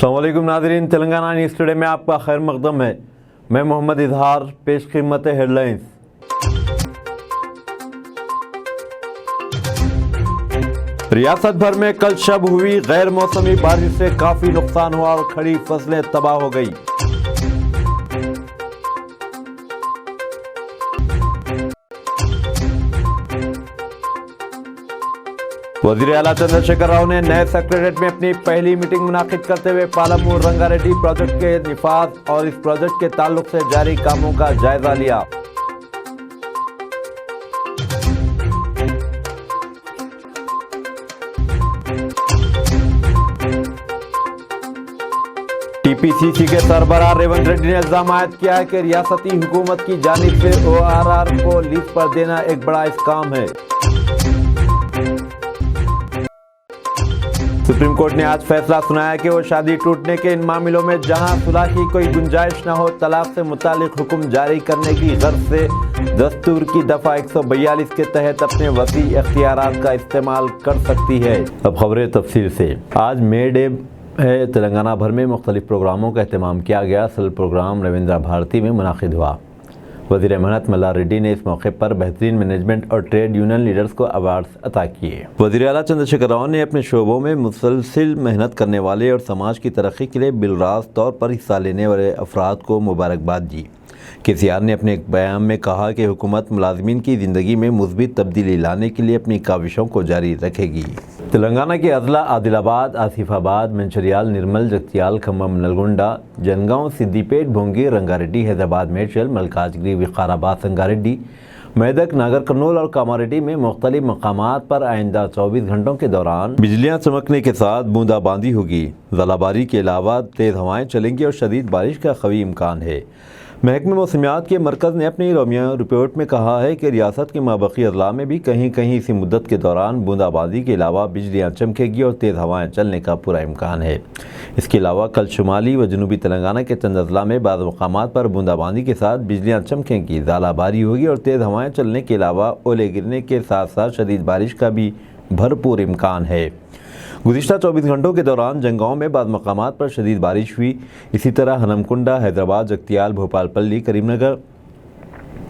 अस्सलाम वालेकुम नाज़रीन, तेलंगाना न्यूज़ टुडे में आपका खैर मकदम है। मैं मोहम्मद इजहार, पेश कीमत हेडलाइंस। रियासत भर में कल शब हुई गैर मौसमी बारिश से काफी नुकसान हुआ और खड़ी फसलें तबाह हो गई। वज़ीर आला चंद्रशेखर राव ने नए सेक्रेटेरिएट में अपनी पहली मीटिंग मुनाकिद करते हुए पालमपुर रंगारेड्डी प्रोजेक्ट के निफाज और इस प्रोजेक्ट के ताल्लुक से जारी कामों का जायजा लिया। टीपीसीसी के सरबराह रेवंत रेड्डी ने इल्जाम आयद किया है कि रियासती हुकूमत की जानिब से ORR को लीज पर देना एक बड़ा इस्काम है। सुप्रीम कोर्ट ने आज फैसला सुनाया कि वो शादी टूटने के इन मामलों में जहां सुलह की कोई गुंजाइश न हो, तलाक से मुतालिक हुक्म जारी करने की गर्ज से दस्तूर की दफा 142 के तहत अपने वसी इख्तियारात का इस्तेमाल कर सकती है। अब खबरें तफसील से। आज मे डे है। तेलंगाना भर में मुख्तलिफ प्रोग्रामों का एहतमाम किया गया। असल प्रोग्राम रविंद्र भारती में मुनाकिद हुआ। वज़ीर मेहनत मल्ला रेड्डी ने इस मौके पर बेहतरीन मैनेजमेंट और ट्रेड यूनियन लीडर्स को अवार्ड्स अता किए। वज़ीर आला चंद्रशेखर राव ने अपने शोबों में मुसलसिल मेहनत करने वाले और समाज की तरक्की के लिए बिलराज तौर पर हिस्सा लेने वाले अफराद को मुबारकबाद दी। KCR ने अपने एक बयान में कहा कि हुकूमत मुलाजमीन की ज़िंदगी में मुस्बित तब्दीली लाने के लिए अपनी काविशों को जारी रखेगी। तेलंगाना के अजला आदिलाबाद, आसिफाबाद, मंचिर्याल, निर्मल, जगतियाल, खम्मम, नलगोंडा, जनगांव, सिद्दीपेट, भोंगी, रंगारेड्डी, हैदराबाद, मेडचल, मलकाजगिरी, विकाराबाद, संगारेड्डी, मेदक, नागर कर्नूल और कामारेड्डी में मुख्तलिफ मकामात पर आइंदा 24 घंटों के दौरान बिजलियां चमकने के साथ बूंदाबांदी होगी। ज़लाबारी के अलावा तेज़ हवाएं चलेंगी और शदीद बारिश का कवी इम्कान है। महकमे मौसमियात के मरकज़ ने अपनी रोमिया रिपोर्ट में कहा है कि रियासत के माबकी अजला में भी कहीं कहीं इसी मुद्दत के दौरान बूंदाबांदी के अलावा बिजलियाँ चमकेगी और तेज़ हवाएं चलने का पूरा इम्कान है। इसके अलावा कल शुमाली व जनूबी तेलंगाना के चंद अजला में बाज़ मकामात पर बूंदाबांदी के साथ बिजलियाँ चमकेंगी, ज़ालाबारी होगी और तेज़ हवाएँ चलने के अलावा ओले गिरने के साथ साथ शदीद बारिश का भी भरपूर इम्कान है। गुज़िश्ता 24 घंटों के दौरान जंगाओं में बाद मकामात पर शदीद बारिश हुई। इसी तरह हनमकुंडा, हैदराबाद, जगतियाल, भोपालपल्ली, करीमनगर,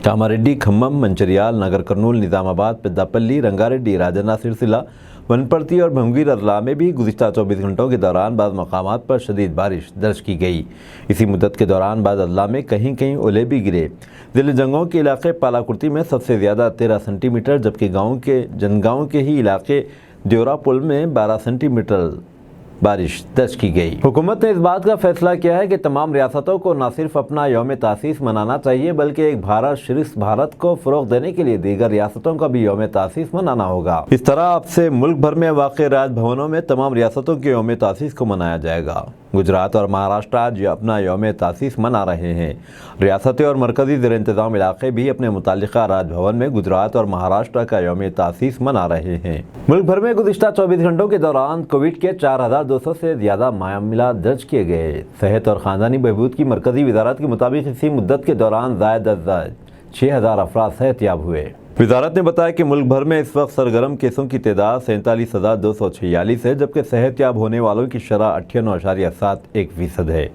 कामारेड्डी, खम्मम, मंचिर्याल, नगर कर्नूल, निज़ामाबाद, पेद्दापल्ली, रंगारेड्डी, राजन्ना, सिरसिला, वनपर्ती और भंगीर अजला में भी गुज़िश्ता 24 घंटों के दौरान बाद मकामात पर शदीद बारिश दर्ज की गई। इसी मुद्दत के दौरान बाद अजला में कहीं कहीं ओले भी गिरे। ज़िले जंगाओं के इलाके पालाकुर्ती में सबसे ज़्यादा 13 सेंटीमीटर, जबकि जनगांव के ही इलाके देवरा पुल में 12 सेंटीमीटर बारिश दर्ज की गई। हुकूमत ने इस बात का फैसला किया है कि तमाम रियासतों को न सिर्फ अपना यौम तासीस मनाना चाहिए बल्कि एक भारत श्रेष्ठ भारत को फ़रोग़ देने के लिए दीगर रियासतों का भी यौम तासीस मनाना होगा। इस तरह अब से मुल्क भर में वाक़े राजभवनों में तमाम रियासतों के यौम तासीस को मनाया जाएगा। गुजरात और महाराष्ट्र आज अपना यौम तासीस मना रहे हैं। रियासतें और मरकज़ी ज़ेर इंतज़ाम इलाक़े भी अपने मुताल्लिक़ा राजभवन में गुजरात और महाराष्ट्र का यौम तासीस मना रहे हैं। मुल्क भर में गुज़िश्ता 24 घंटों के दौरान कोविड के 4200 से ज़्यादा मामला दर्ज किए गए। सेहत और ख़ानदानी बहबूद की मरकज़ी वज़ारत के मुताबिक इसी मुद्दत के दौरान ज़ायद 6000 अफराद सेहतयाब हुए। वज़ारत ने बताया कि मुल्क भर में इस वक्त सरगर्म केसों की तादाद 47,246 है, जबकि सेहतयाब होने वालों की शरह 98.71% है।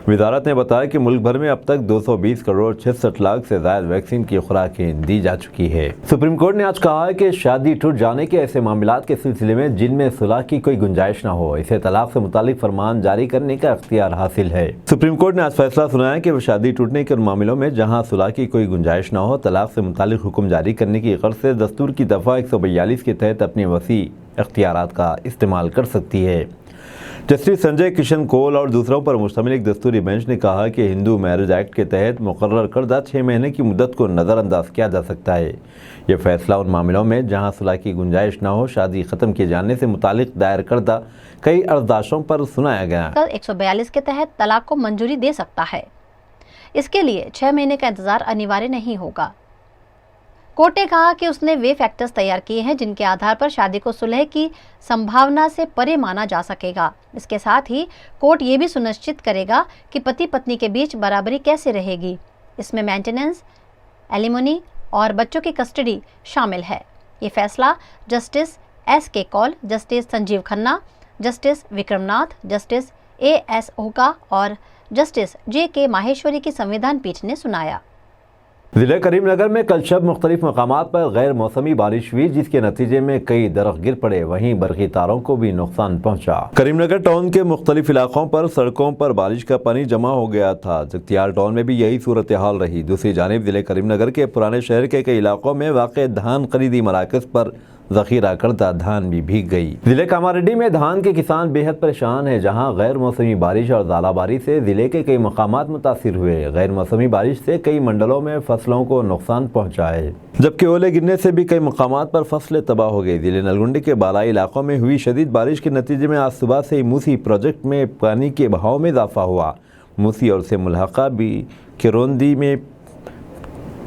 वज़ारत ने बताया कि मुल्क भर में अब तक 220 करोड़ 66 लाख से ज़्यादा वैक्सीन की खुराकें दी जा चुकी है। सुप्रीम कोर्ट ने आज कहा है कि शादी टूट जाने के ऐसे मामलात के सिलसिले में जिनमें सुलह की कोई गुंजाइश न हो, इसे तलाक से मुतालिक फरमान जारी करने का इख्तियार हासिल है। सुप्रीम कोर्ट ने आज फैसला सुनाया कि शादी टूटने के उन मामलों में जहाँ सुलह की कोई गुंजाइश न हो, तलाक से मुतालिक हुक्म जारी करने की गर्ज से दस्तूर की दफ़ा 142 के तहत अपने वसी इख्तियारात का इस्तेमाल कर सकती है। जस्टिस संजय किशन कौल और दूसरों पर मुश्तमिल एक दस्तूरी बेंच ने कहा कि हिंदू मैरिज एक्ट के तहत मुकर्रर करदा 6 महीने की मुद्दत को नज़रअंदाज किया जा सकता है। यह फैसला उन मामलों में जहां सुलह की गुंजाइश न हो, शादी ख़त्म किए जाने से मुतालिक दायर करदा कई अर्जदाशों पर सुनाया गया। 142 के तहत तलाक को मंजूरी दे सकता है। इसके लिए 6 महीने का इंतजार अनिवार्य नहीं होगा। कोर्ट ने कहा कि उसने वे फैक्टर्स तैयार किए हैं जिनके आधार पर शादी को सुलह की संभावना से परे माना जा सकेगा। इसके साथ ही कोर्ट ये भी सुनिश्चित करेगा कि पति पत्नी के बीच बराबरी कैसे रहेगी। इसमें मेंटेनेंस, एलिमनी और बच्चों की कस्टडी शामिल है। ये फैसला justice SK Kaul, justice Sanjiv Khanna, justice Vikramnath, justice AS Oka और जस्टिस JK माहेश्वरी की संविधान पीठ ने सुनाया। ضلع کریم نگر میں کل شب مختلف مقامات پر غیر موسمی بارش ہوئی، جس کے نتیجے میں کئی درخت گر پڑے، وہیں برقی تاروں کو بھی نقصان پہنچا۔ کریم نگر ٹاؤن کے مختلف علاقوں پر سڑکوں پر بارش کا پانی جمع ہو گیا تھا۔ جگتیال ٹاؤن میں بھی یہی صورتحال رہی۔ دوسری جانب ضلع کریم نگر کے پرانے شہر کے کئی علاقوں میں واقع دھان خریدی مراکز پر ذخیرہ کردہ دھان بھی بھیگ گئی۔ ضلع کاماریڈی میں دھان کے کسان بے حد پریشان ہیں، جہاں غیر موسمی بارش اور ژالہ باری سے ضلع کے کئی مقامات متاثر ہوئے۔ غیر موسمی بارش سے کئی منڈلوں میں فصلوں کو نقصان پہنچا ہے، جبکہ اولے گرنے سے بھی کئی مقامات پر فصلیں تباہ ہو گئی۔ ضلع نلگنڈی کے بالائی علاقوں میں ہوئی شدید بارش کے نتیجے میں آج صبح سے ہی موسی پروجیکٹ میں پانی کے بہاؤ میں اضافہ ہوا۔ موسی اور سے ملحقہ بھی کروندی میں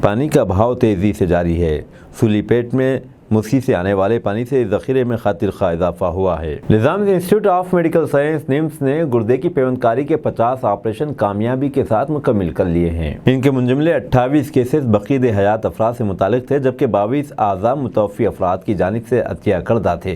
پانی کا بہاؤ تیزی سے جاری ہے۔ سولی پیٹ میں موسی سے آنے والے پانی سے ذخیرے میں خاطر خواہ اضافہ ہوا ہے۔ نظام انسٹیٹیوٹ آف میڈیکل سائنس نمس نے گردے کی پیوند کاری کے 50 آپریشن کامیابی کے ساتھ مکمل کر لیے ہیں۔ ان کے منجملے 28 کیسز بقید حیات افراد سے متعلق تھے، جبکہ 22 اعضاء متوفی افراد کی جانب سے عطیہ کردہ تھے۔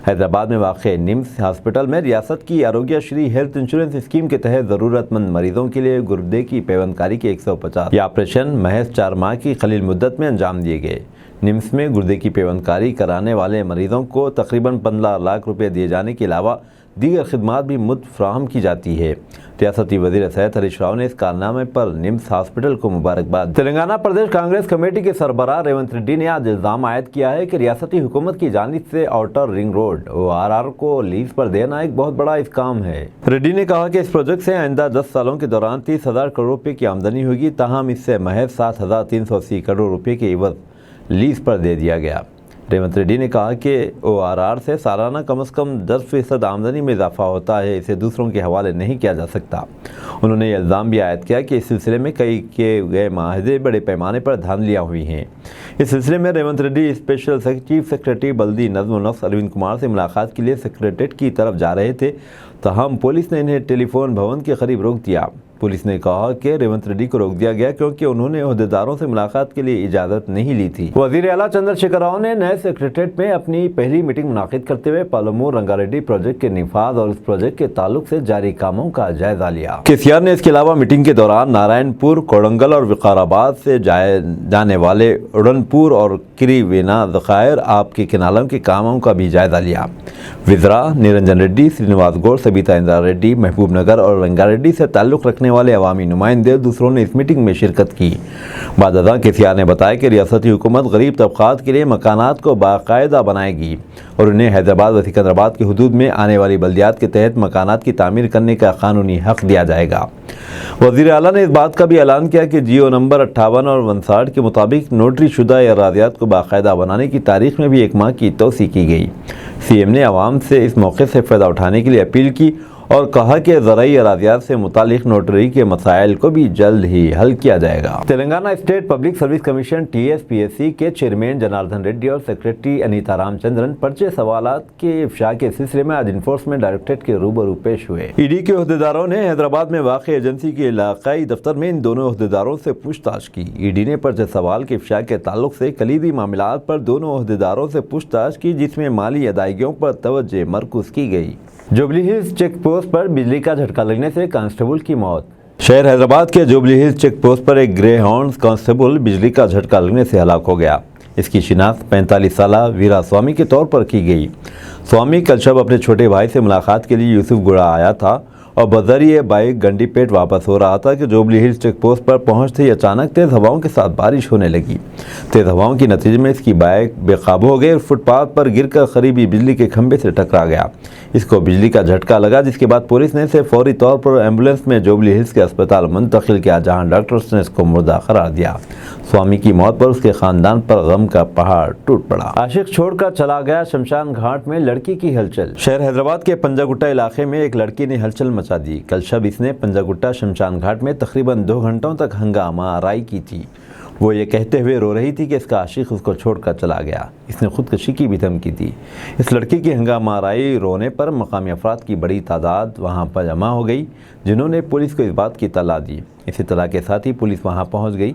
حیدرآباد میں واقع نمس ہاسپٹل میں ریاست کی آروگیہ شری ہیلتھ انشورنس اسکیم کے تحت ضرورت مند مریضوں کے لیے گردے کی پیوند کاری کے 150 یہ آپریشن محض 4 ماہ کی قلیل مدت میں انجام دیے گئے۔ نمس میں گردے کی پیوند کاری کرانے والے مریضوں کو تقریباً 15 لاکھ روپے دیے جانے کے علاوہ دیگر خدمات بھی مفت فراہم کی جاتی ہے۔ ریاستی وزیر صحت ہریش راؤ نے اس کارنامے پر نمس ہاسپٹل کو مبارکباد۔ تلنگانہ پردیش کانگریس کمیٹی کے سربراہ ریونت ریڈی نے آج الزام عائد کیا ہے کہ ریاستی حکومت کی جانب سے آؤٹر رنگ روڈ ORR کو لیز پر دینا ایک بہت بڑا اسکام ہے۔ ریڈی نے کہا کہ اس پروجیکٹ سے آئندہ 10 سالوں کے دوران 30,000 کروڑ روپے کی آمدنی ہوگی، تاہم اس سے محض 7,380 کروڑ روپے کے عوض لیز پر دے دیا گیا۔ ریونت ریڈی نے کہا کہ ORR سے سالانہ کم از کم 10% آمدنی میں اضافہ ہوتا ہے، اسے دوسروں کے حوالے نہیں کیا جا سکتا۔ انہوں نے یہ الزام بھی عائد کیا کہ اس سلسلے میں کئی کیے گئے معاہدے بڑے پیمانے پر دھاندلیاں ہوئی ہیں۔ اس سلسلے میں Revanth Reddy special chief secretary بلدی نظم و نسق اروند کمار سے ملاقات کے لیے سیکریٹریٹ کی طرف جا رہے تھے، تاہم پولیس نے انہیں ٹیلی فون بھون کے قریب روک دیا۔ پولیس نے کہا کہ ریونت ریڈی کو روک دیا گیا کیونکہ انہوں نے عہدیداروں سے ملاقات کے لیے اجازت نہیں لی تھی۔ وزیر اعلیٰ چندر شیکھر راؤ نے نئے سیکریٹریٹ میں اپنی پہلی میٹنگ منعقد کرتے ہوئے پالمور رنگاریڈی پروجیکٹ کے نفاذ اور اس پروجیکٹ کے تعلق سے جاری کاموں کا جائزہ لیا۔ KCR نے اس کے علاوہ میٹنگ کے دوران نارائن پور، کوڑنگل اور وقار آباد سے جانے والے اڑن پور اور کری وینا ذخائر آب کے کنالوں کے کاموں کا بھی جائزہ لیا۔ وزراء نرنجن ریڈی، سرینواس گوڑ، سبیتا اندرا ریڈی، محبوب نگر اور رنگاریڈی سے تعلق رکھنے والے عوامی نمائندے دوسروں نے اس میٹنگ میں شرکت کی۔ بعد ازاں KCR نے بتایا کہ ریاستی حکومت غریب طبقات کے لیے مکانات کو باقاعدہ بنائے گی اور انہیں حیدرآباد و سکندرآباد کی حدود میں آنے والی بلدیات کے تحت مکانات کی تعمیر کرنے کا قانونی حق دیا جائے گا۔ وزیر اعلیٰ نے اس بات کا بھی اعلان کیا کہ جیو نمبر 58 اور 59 کے مطابق نوٹری شدہ اراضیات کو باقاعدہ بنانے کی تاریخ میں بھی 1 ماہ کی توسیع کی گئی۔ CM نے عوام سے اس موقع سے فائدہ اٹھانے کے لیے اپیل کی اور کہا کہ زرعی اراضیات سے متعلق نوٹری کے مسائل کو بھی جلد ہی حل کیا جائے گا۔ Telangana state public service commission TSPSC کے چیئرمین جناردن ریڈی اور سیکریٹری انیتا رام چندرن پرچے سوالات کے افشاء کے سلسلے میں آج انفورسمنٹ ڈائریکٹریٹ کے روبرو پیش ہوئے۔ ED کے عہدیداروں نے حیدرآباد میں واقع ایجنسی کے علاقائی دفتر میں ان دونوں عہدیداروں سے پوچھ تاچھ کی۔ ED نے پرچے سوال کے افشاء کے تعلق سے کلیدی معاملات پر دونوں عہدیداروں سے پوچھ تاچھ کی، جس میں مالی ادائیگیوں پر توجہ مرکوز کی گئی۔ جوبلی ہلز چیک پوسٹ پر بجلی کا جھٹکا لگنے سے کانسٹیبل کی موت۔ شہر حیدرآباد کے جوبلی ہلز چیک پوسٹ پر ایک گرے ہاؤنڈ کانسٹیبل بجلی کا جھٹکا لگنے سے ہلاک ہو گیا۔ اس کی شناخت 45 سالہ ویرا سوامی کے طور پر کی گئی۔ سوامی کل شب اپنے چھوٹے بھائی سے ملاقات کے لیے یوسف گڑا آیا تھا اور بذریعہ بائک گنڈی پیٹ واپس ہو رہا تھا کہ جوبلی ہلز چیک پوسٹ پر پہنچتے ہی اچانک تیز ہواؤں کے ساتھ بارش ہونے لگی۔ تیز ہواؤں کے نتیجے میں اس کی بائک بے قابو ہو گئی اور فٹ پاتھ پر گر کر قریبی بجلی کے کھمبے سے ٹکرا گیا۔ اس کو بجلی کا جھٹکا لگا، جس کے بعد پولیس نے اسے فوری طور پر ایمبولینس میں جوبلی ہلز کے اسپتال منتقل کیا، جہاں ڈاکٹرز نے اس کو مردہ قرار دیا۔ سوامی کی موت پر اس کے خاندان پر غم کا پہاڑ ٹوٹ پڑا۔ عاشق چھوڑ کر چلا گیا، شمشان گھاٹ میں لڑکی کی ہلچل۔ شہر حیدرآباد کے پنجا گٹا علاقے میں ایک لڑکی نے ہلچل مچا دی۔ کل شب اس نے پنجا گٹا شمشان گھاٹ میں تقریباً 2 گھنٹوں تک ہنگامہ آرائی کی تھی۔ وہ یہ کہتے ہوئے رو رہی تھی کہ اس کا عاشق اس کو چھوڑ کر چلا گیا۔ اس نے خودکشی کی بھی دھمکی دی۔ اس لڑکی کی ہنگامہ آرائی رونے پر مقامی افراد کی بڑی تعداد وہاں پر جمع ہو گئی، جنہوں نے پولیس کو اس بات کی اطلاع دی۔ اس اطلاع کے ساتھ ہی پولیس وہاں پہنچ گئی۔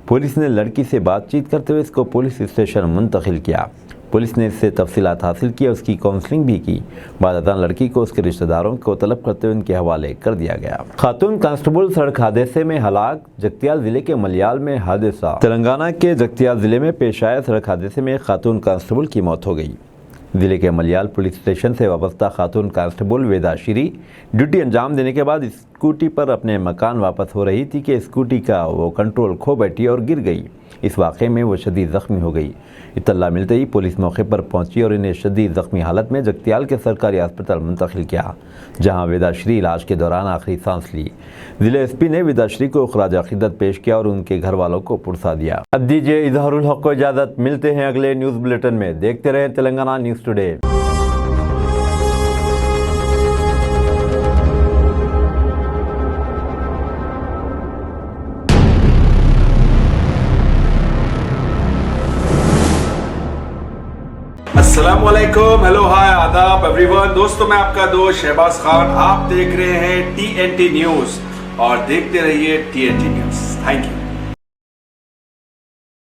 پولیس نے لڑکی سے بات چیت کرتے ہوئے اس کو پولیس اسٹیشن منتقل کیا۔ पुलिस ने इससे तफसीलात हासिल की और उसकी काउंसलिंग भी की। बाद अज़ां लड़की को उसके रिश्तेदारों को तलब करते हुए उनके हवाले कर दिया गया। खातून कांस्टेबल सड़क हादसे में हलाक, जगतियाल जिले के मलियाल में हादसा। तेलंगाना के जगतियाल जिले में पेश आए सड़क हादसे में खातून कांस्टेबल की मौत हो गई। जिले के मलियाल पुलिस स्टेशन से वाबस्ता खातून कांस्टेबल वेदा श्री ड्यूटी अंजाम देने के बाद स्कूटी पर अपने मकान वापस हो रही थी कि स्कूटी का वो कंट्रोल खो बैठी और गिर गई। इस वाक़े में वो शदीद ज़ख्मी हो गई। इत्तला मिलते ही पुलिस मौके पर पहुंची और इन्हें शदीद ज़ख्मी हालत में जगतियाल के सरकारी अस्पताल मुंतकिल किया, जहां वेदाश्री इलाज के दौरान आखिरी सांस ली। ज़िले एसपी ने वेदाश्री को खराज अक़ीदत पेश किया और उनके घर वालों को पुरसा दिया। अब दीजिए इजहारुल हक़ को इजाज़त। मिलते हैं अगले न्यूज़ बुलेटिन में। देखते रहें तेलंगाना न्यूज़ टुडे। अस्सलामुअलैकुम, हेलो, हाय, आदाब एवरीवन। दोस्तों, मैं आपका दोस्त शहबाज खान। आप देख रहे हैं TNT न्यूज़ और देखते रहिए TNT न्यूज़। Thank you.